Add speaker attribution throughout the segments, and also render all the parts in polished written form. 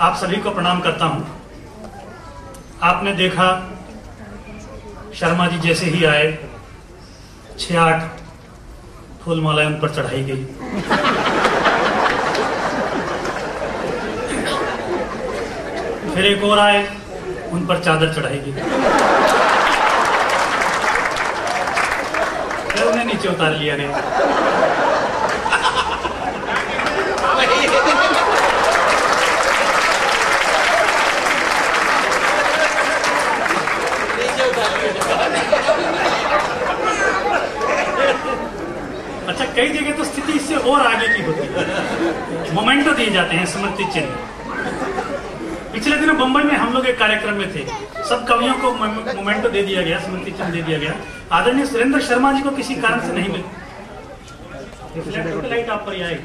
Speaker 1: आप सभी को प्रणाम करता हूं। आपने देखा शर्मा जी जैसे ही आए 6-8 फूल मालाएं उन पर चढ़ाई गई। फिर एक और आए, उन पर चादर चढ़ाई गई। फिर उन्हें नीचे उतार लिया गया। अच्छा, कई जगह तो स्थिति इससे और आगे की होती है। मोमेंटो दिए जाते हैं, स्मृति चिन्ह। पिछले दिनों बंबई में हम लोग एक कार्यक्रम में थे, सब कवियों को मोमेंटो दे दिया गया, स्मृति चिन्ह दे दिया गया। आदरणीय सुरेंद्र शर्मा जी को किसी कारण से नहीं मिले। लाइट आप पर आई।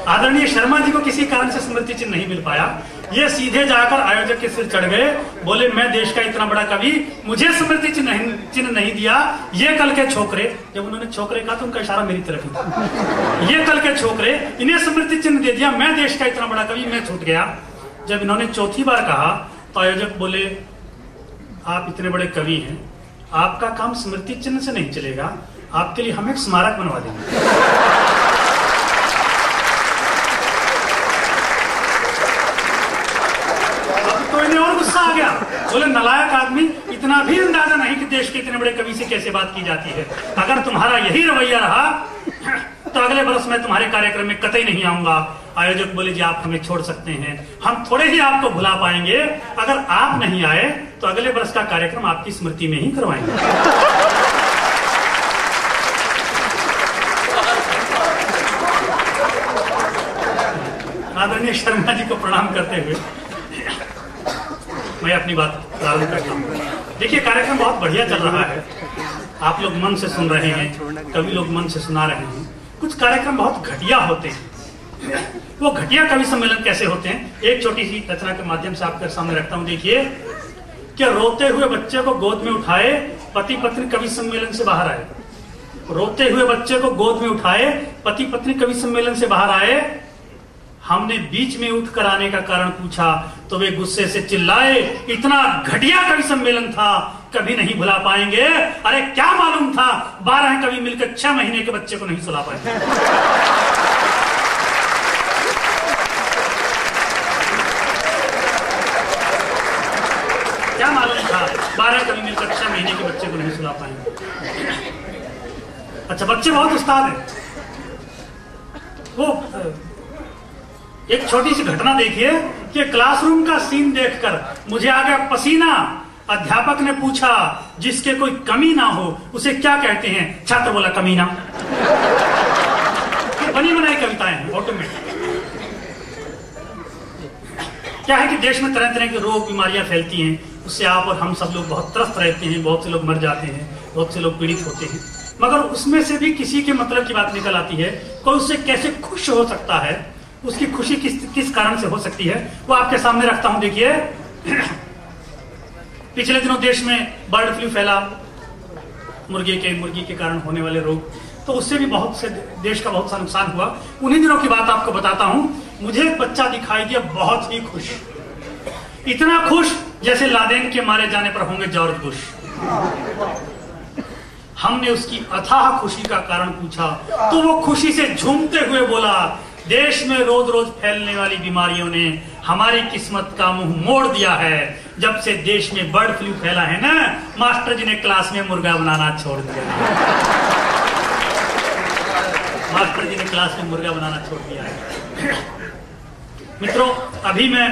Speaker 1: आदरणीय शर्मा जी को किसी कारण से स्मृति चिन्ह नहीं मिल पाया। ये सीधे जाकर आयोजक के सिर चढ़ गए, बोले मैं देश का इतना बड़ा कवि, मुझे स्मृति चिन्ह नहीं दिया। ये कल के छोकरे, जब उन्होंने छोकरे कहा तो उनका इशारा मेरी तरफ ही था। ये कल के छोकरे, इन्हें स्मृति चिन्ह दे दिया, मैं देश का इतना बड़ा कवि, मैं छूट गया। जब इन्होंने चौथी बार कहा तो आयोजक बोले आप इतने बड़े कवि हैं, आपका काम स्मृति चिन्ह से नहीं चलेगा, आपके लिए हम एक स्मारक बनवा देंगे। और गुस्सा आ गया, बोले नलायक आदमी, इतना भी अंदाजा नहीं कि देश के इतने बड़े कवि से कैसे बात की जाती है। अगर तुम्हारा यही रवैया रहा तो अगले बरस मैं तुम्हारे कार्यक्रम में कतई नहीं आऊंगा। आयोजक बोले जी आप हमें छोड़ सकते हैं, हम थोड़े ही आपको भुला paएंगे, अगर आप नहीं आए तो अगले बरस का कार्यक्रम आपकी स्मृति में ही करवाएंगे। आदरणीय शर्मा जी को प्रणाम करते हुए मैं अपनी बात प्रारंभ करता हूँ। देखिए, कार्यक्रम बहुत बढ़िया चल रहा है, आप लोग मन से सुन रहे हैं, कवि लोग मन से सुना रहे हैं। कुछ कार्यक्रम बहुत घटिया होते हैं। वो घटिया कवि सम्मेलन कैसे होते हैं, एक छोटी सी रचना के माध्यम से आपके सामने रखता हूँ। देखिए कि रोते हुए बच्चे को गोद में उठाए पति पत्नी कवि सम्मेलन से बाहर आए। रोते हुए बच्चे को गोद में उठाए पति पत्नी कवि सम्मेलन से बाहर आए। हमने बीच में उठकर आने का कारण पूछा तो वे गुस्से से चिल्लाए, इतना घटिया कवि सम्मेलन था, कभी नहीं भुला पाएंगे। अरे क्या मालूम था 12 कवि मिलकर 6 महीने के बच्चे को नहीं सुला पाए। क्या मालूम था 12 कवि मिलकर 6 महीने के बच्चे को नहीं सुला पाएंगे। अच्छा, बच्चे बहुत उस्ताद हैं। वो एक छोटी सी घटना देखिए कि क्लासरूम का सीन देखकर मुझे आ गया पसीना। अध्यापक ne पूछा जिसके कोई कमी ना हो उसे क्या कहते हैं? छात्र बोला कमीना। बनी बनाई कविताएं हैं, ऑटोमेटिक। क्या है कि देश में तरह तरह के रोग बीमारियां फैलती हैं, उससे आप और हम सब लोग बहुत त्रस्त रहते हैं, बहुत से लोग मर जाते हैं, बहुत से लोग पीड़ित होते हैं। मगर उसमें से भी किसी के मतलब की बात निकल आती है। कोई उससे कैसे खुश हो सकता है, उसकी खुशी किस कारण से हो सकती है, वो आपके सामने रखता हूं। देखिए, पिछले दिनों देश में बर्ड फ्लू फैला, मुर्गी के कारण होने वाले रोग, तो उससे भी बहुत से देश का बहुत सा नुकसान हुआ। उन्हीं दिनों की बात आपको बताता हूं। मुझे एक बच्चा दिखाई दिया बहुत ही खुश, इतना खुश जैसे लादेन के मारे जाने पर होंगे जॉर्ज बुश। हमने उसकी अथाह खुशी का कारण पूछा तो वो खुशी से झूमते हुए बोला, देश में रोज रोज फैलने वाली बीमारियों ने हमारी किस्मत का मुंह मोड़ दिया है। जब से देश में बर्ड फ्लू फैला है ना, मास्टर जी ने क्लास में मुर्गा बनाना छोड़ दिया। मास्टर जी ने क्लास में मुर्गा बनाना छोड़ दिया है। मित्रों, अभी मैं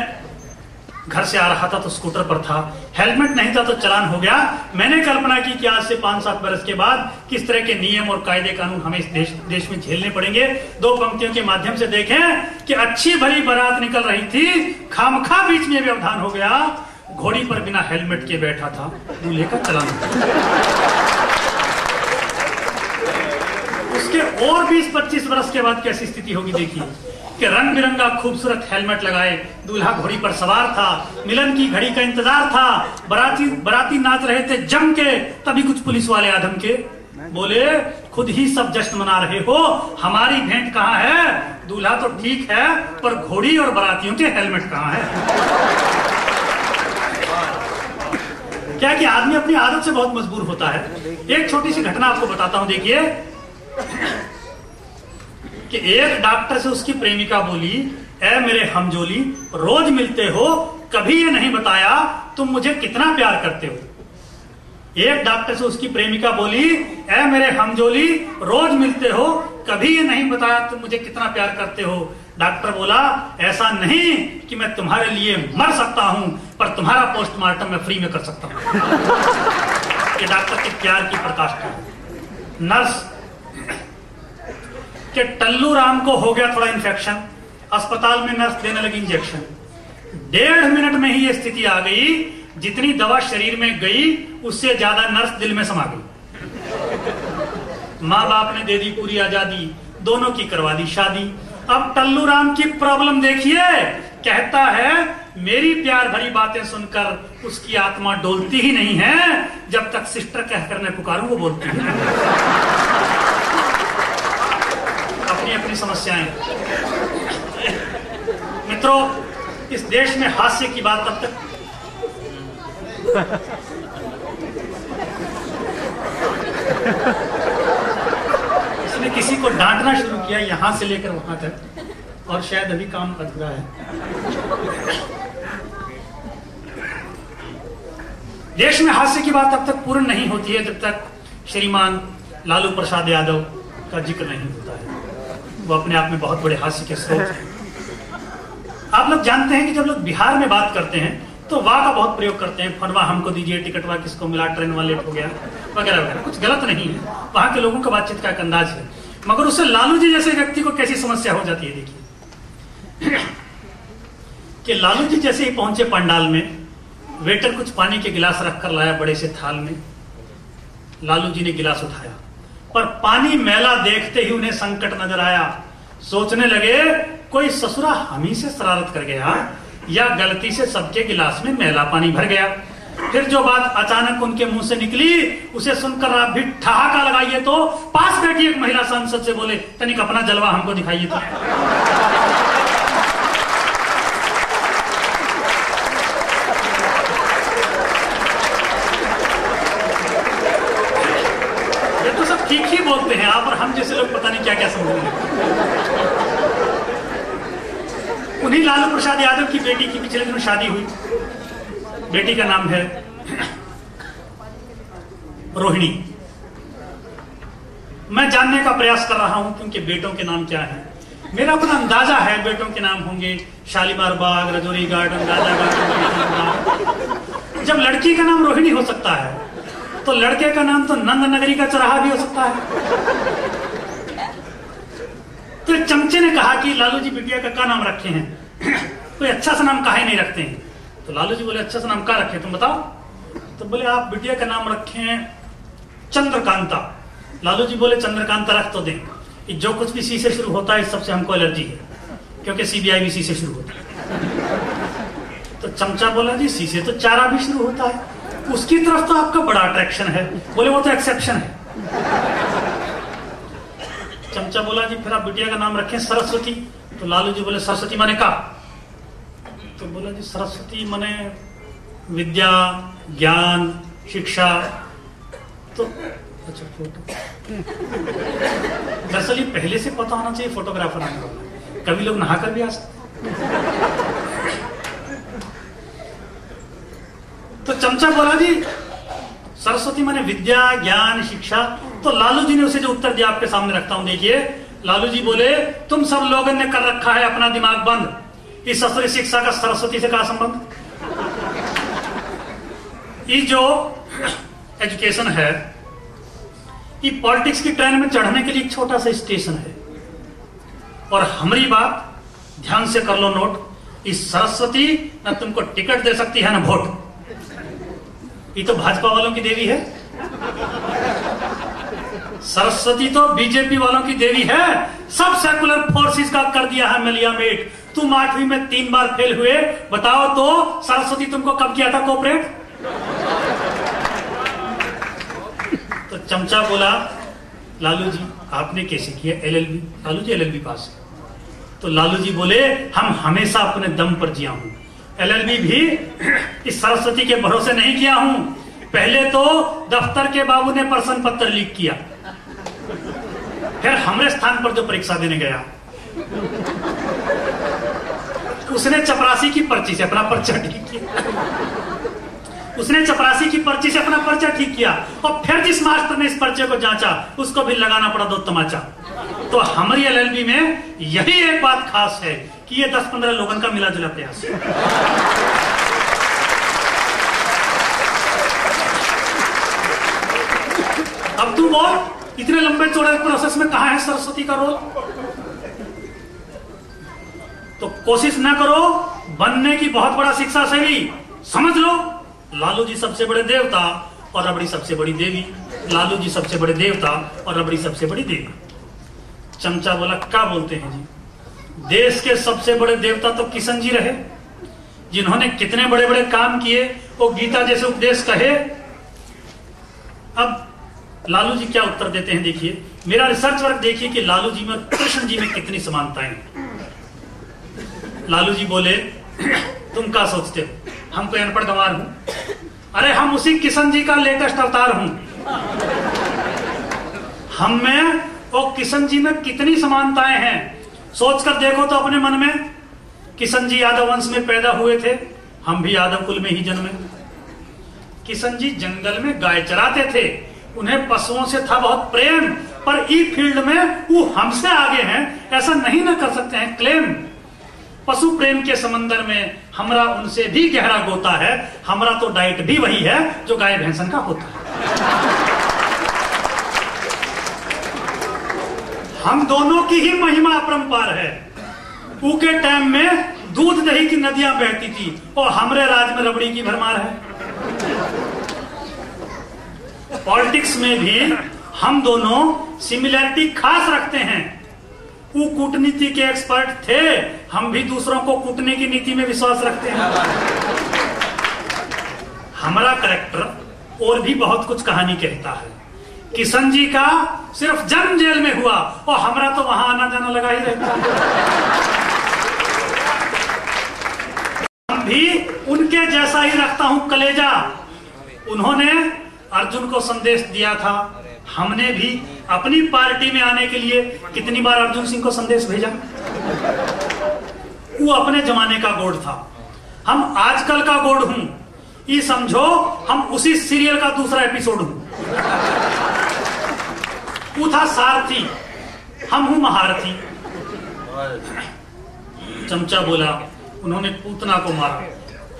Speaker 1: घर से आ रहा था तो स्कूटर पर था, हेलमेट नहीं था तो चालान हो गया। मैंने कल्पना की कि आज से 5-7 बरस के बाद किस तरह के नियम और कायदे कानून हमें इस देश में झेलने पड़ेंगे। 2 पंक्तियों के माध्यम से देखें कि अच्छी भली बारात निकल रही थी, खामखा बीच में व्यवधान हो गया, घोड़ी पर बिना हेलमेट के बैठा था, दूल्हे का चालान। उसके और 20-25 बरस के बाद कैसी स्थिति होगी देखिए कि रंग बिरंगा खूबसूरत हेलमेट लगाए दूल्हा घोड़ी पर सवार था, मिलन की घड़ी का इंतजार था, बराती नाच रहे थे जम के, तभी कुछ पुलिस वाले आधम के बोले खुद ही सब जश्न मना रहे हो, हमारी भेंट कहाँ है? दूल्हा तो ठीक है, पर घोड़ी और बारातियों के हेलमेट कहाँ है? क्या कि आदमी अपनी आदत से बहुत मजबूर होता है। एक छोटी सी घटना आपको बताता हूं, देखिए कि एक डॉक्टर से उसकी प्रेमिका बोली, ऐ मेरे हमजोली, रोज मिलते हो, कभी ये नहीं बताया तुम मुझे कितना प्यार करते हो। एक डॉक्टर से उसकी प्रेमिका बोली, ऐ मेरे हमजोली, रोज मिलते हो, कभी ये नहीं बताया तुम मुझे कितना प्यार करते हो। डॉक्टर बोला, ऐसा नहीं कि मैं तुम्हारे लिए मर सकता हूं, पर तुम्हारा पोस्टमार्टम मैं फ्री में कर सकता हूं। ये डॉक्टर के प्यार की प्रकाष्ठा है। नर्स के टल्लू राम को हो गया थोड़ा इन्फेक्शन, अस्पताल में नर्स देने लगी इंजेक्शन। 1.5 मिनट में ही ये स्थिति आ गई, जितनी दवा शरीर में गई उससे ज्यादा नर्स दिल में समा गई। माँ बाप ने दे दी पूरी आजादी, दोनों की करवा दी शादी। अब टल्लू राम की प्रॉब्लम देखिए, कहता है मेरी प्यार भरी बातें सुनकर उसकी आत्मा डोलती ही नहीं है, जब तक सिस्टर कहकर मैं पुकारूं वो बोलती है। अपनी अपनी समस्याएं। मित्रों, इस देश में हास्य की बात तब तक इसने किसी को डांटना शुरू किया यहां से लेकर वहां तक, और शायद अभी काम अधूरा है। देश में हास्य की बात तब तक पूर्ण नहीं होती है जब तक श्रीमान लालू प्रसाद यादव का जिक्र नहीं होता है। वो अपने आप में बहुत बड़े हास्य के स्रोत हैं। आप लोग जानते हैं कि जब लोग बिहार में बात करते हैं तो वाह का बहुत प्रयोग करते हैं, फनवा हमको दीजिए, टिकटवा किसको मिला, ट्रेन वाला लेट हो गया, वगैरह वगैरह। कुछ गलत नहीं है, वहां के लोगों का बातचीत का एक अंदाज है, मगर उससे लालू जी जैसे व्यक्ति को कैसी समस्या हो जाती है। देखिए कि लालू जी जैसे ही पहुंचे पंडाल में, वेटर कुछ पानी के गिलास रखकर लाया बड़े से थाल में। लालू जी ने गिलास उठाया, पर पानी मैला देखते ही उन्हें संकट नजर आया। सोचने लगे कोई ससुरा हम ही से शरारत कर गया, या गलती से सबके गिलास में मैला पानी भर गया। फिर जो बात अचानक उनके मुंह से निकली, उसे सुनकर आप भी ठहाका लगाइए तो पास बैठी एक महिला सांसद से बोले, तनिक अपना जलवा हमको दिखाइए तो। ये तो सब ठीक ही बोलते हैं आप, और हम जैसे लोग पता नहीं क्या क्या समझ रहे हैं। उन्हीं लालू प्रसाद यादव की बेटी की पिछले दिनों शादी हुई। बेटी का नाम है रोहिणी। मैं जानने का प्रयास कर रहा हूं कि उनके बेटों के नाम क्या हैं। मेरा अपना अंदाजा है बेटों के नाम होंगे शालीमार बाग, रजौरी गार्डन, राजा गार्डन। जब लड़की का नाम रोहिणी हो सकता है तो लड़के का नाम तो नंद नगरी का चौराहा भी हो सकता है। तो एक चमचे ने कहा कि लालू जी बिटिया का क्या नाम रखे हैं, कोई अच्छा सा नाम काहे नहीं रखते हैं। तो लालू जी बोले, अच्छा सा नाम क्या रखे तुम बताओ। तो बोले, आप बिटिया का नाम रखे हैं चंद्रकांता। लालू जी बोले, चंद्रकांता रख तो दें, जो कुछ भी सी से शुरू होता है सबसे हमको एलर्जी है, क्योंकि सीबीआई भी सी से शुरू होता है। तो चमचा बोला, जी सी से तो चारा भी शुरू होता है, उसकी तरफ तो आपका बड़ा अट्रैक्शन है। बोले, वो तो एक्सेप्शन है। चमचा बोला, जी फिर आप बिटिया का नाम रखें सरस्वती। तो लालू जी बोले, सरस्वती माने का? तो बोला, जी सरस्वती माने विद्या, ज्ञान, शिक्षा। तो अच्छा, फोटो दरअसल पहले से पता होना चाहिए फोटोग्राफर आने वाला, कभी लोग नहाकर भी आ सकते। तो चमचा बोला, जी सरस्वती माने विद्या, ज्ञान, शिक्षा। तो लालू जी ने उसे जो उत्तर दिया आपके सामने रखता हूं, देखिए। लालू जी बोले, तुम सब लोगों ने कर रखा है अपना दिमाग बंद, इस असली शिक्षा का सरस्वती से क्या संबंध। ये जो एजुकेशन है, ये पॉलिटिक्स की ट्रेन में चढ़ने के लिए एक छोटा सा स्टेशन है। और हमारी बात ध्यान से कर लो नोट, इस सरस्वती ना तुमको टिकट दे सकती है ना वोट। ये तो भाजपा वालों की देवी है, सरस्वती तो बीजेपी वालों की देवी है। सब सेकुलर फोर्सेस का कर दिया है मलियामेट। तुम 8वीं में 3 बार फेल हुए, बताओ तो सरस्वती तुमको कब किया था कोऑपरेट? तो चमचा बोला, लालू जी आपने कैसे किया? एलएलबी। लालू जी एलएलबी पास है। तो लालू जी बोले, हम हमेशा अपने दम पर जिया हूं, LLB भी इस सरस्वती के भरोसे नहीं किया हूं। पहले तो दफ्तर के बाबू ने प्रश्न पत्र लीक किया, फिर हमारे स्थान पर जो परीक्षा देने गया उसने चपरासी की पर्ची से अपना पर्चा ठीक किया, उसने चपरासी की पर्ची से अपना पर्चा ठीक किया, और फिर जिस मास्टर ने इस पर्चे को जांचा उसको भी लगाना पड़ा 2 तमाचा। तो हमारी LLB में यही एक बात खास है कि ये 10-15 लोगों का मिला जुला प्रयास है। अब तू बोल, इतने लंबे चौड़े प्रोसेस में कहां है सरस्वती का रोल? तो कोशिश ना करो बनने की बहुत बड़ा शिक्षा सेवी। समझ लो, लालू जी सबसे बड़े देवता और रबड़ी सबसे बड़ी देवी। लालू जी सबसे बड़े देवता और रबड़ी सबसे बड़ी देवी। चमचा बोला, क्या बोलते हैं जी? देश के सबसे बड़े देवता तो किशन जी रहे, जिन्होंने कितने बड़े बड़े काम किए, वो गीता जैसे उपदेश कहे। अब लालू जी क्या उत्तर देते हैं, देखिए मेरा रिसर्च वर्क देखिए कि लालू जी में कृष्ण जी में कितनी समानताएं। लालू जी बोले, तुम क्या सोचते हो, हम तो अनपढ़ गंवार हूं? अरे हम उसी किशन जी का लेटेस्ट अवतार हूं। हम में और किशन जी में कितनी समानताएं हैं, सोचकर देखो तो अपने मन में। किशन जी यादव वंश में पैदा हुए थे, हम भी यादव कुल में ही जन्मे। किशन जी जंगल में गाय चराते थे, उन्हें पशुओं से था बहुत प्रेम, पर ई फील्ड में वो हमसे आगे हैं, ऐसा नहीं ना कर सकते हैं क्लेम। पशु प्रेम के समंदर में हमरा उनसे भी गहरा गोता है, हमरा तो डाइट भी वही है जो गाय भैंसन का होता है। हम दोनों की ही महिमा अपरंपार है। ऊके टाइम में दूध दही की नदियां बहती थी और हमरे राज में रबड़ी की भरमार है। पॉलिटिक्स में भी हम दोनों सिमिलरिटी खास रखते हैं। वो कूटनीति के एक्सपर्ट थे, हम भी दूसरों को कूटने की नीति में विश्वास रखते हैं। हमारा करेक्टर और भी बहुत कुछ कहानी कहता है। किशन जी का सिर्फ जन्म जेल में हुआ और हमारा तो वहां आना जाना लगा ही रहता है। हम भी उनके जैसा ही रखता हूं कलेजा। उन्होंने अर्जुन को संदेश दिया था, हमने भी अपनी पार्टी में आने के लिए कितनी बार अर्जुन सिंह को संदेश भेजा। वो अपने जमाने का गोड था, हम आजकल का गोड हूं। ये समझो हम उसी सीरियल का दूसरा एपिसोड हूं। वो था सारथी, हम हूं महारथी। चमचा बोला, उन्होंने पूतना को मारा,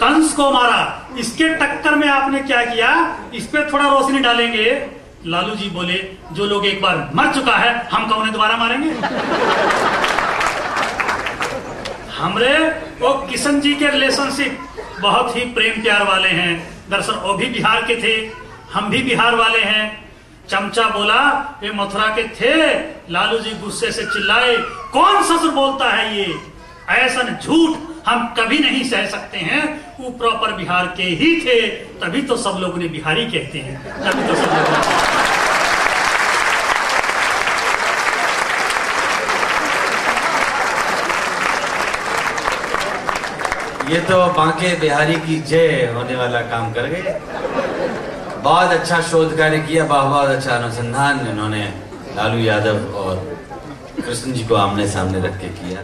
Speaker 1: कंस को मारा, इसके टक्कर में आपने क्या किया, इस पे थोड़ा रोशनी डालेंगे। लालू जी बोले, जो लोग एक बार मर चुका है हम कौन दोबारा मारेंगे। हमरे और किशन जी के रिलेशनशिप बहुत ही प्रेम प्यार वाले हैं। दरअसल वो भी बिहार के थे, हम भी बिहार वाले हैं। चमचा बोला, वे मथुरा के थे। लालू जी गुस्से से चिल्लाए, कौन ससुर बोलता है ये, ऐसा झूठ हम कभी नहीं सह सकते हैं। वो प्रॉपर बिहार के ही थे, तभी तो सब लोग उन्हें बिहारी कहते हैं, तभी तो सब लोग।
Speaker 2: ये तो बांके बिहारी की जय होने वाला काम कर गए। बहुत अच्छा शोध कार्य किया, बहुत अच्छा अनुसंधान इन्होंने लालू यादव और कृष्ण जी को आमने सामने रख के किया।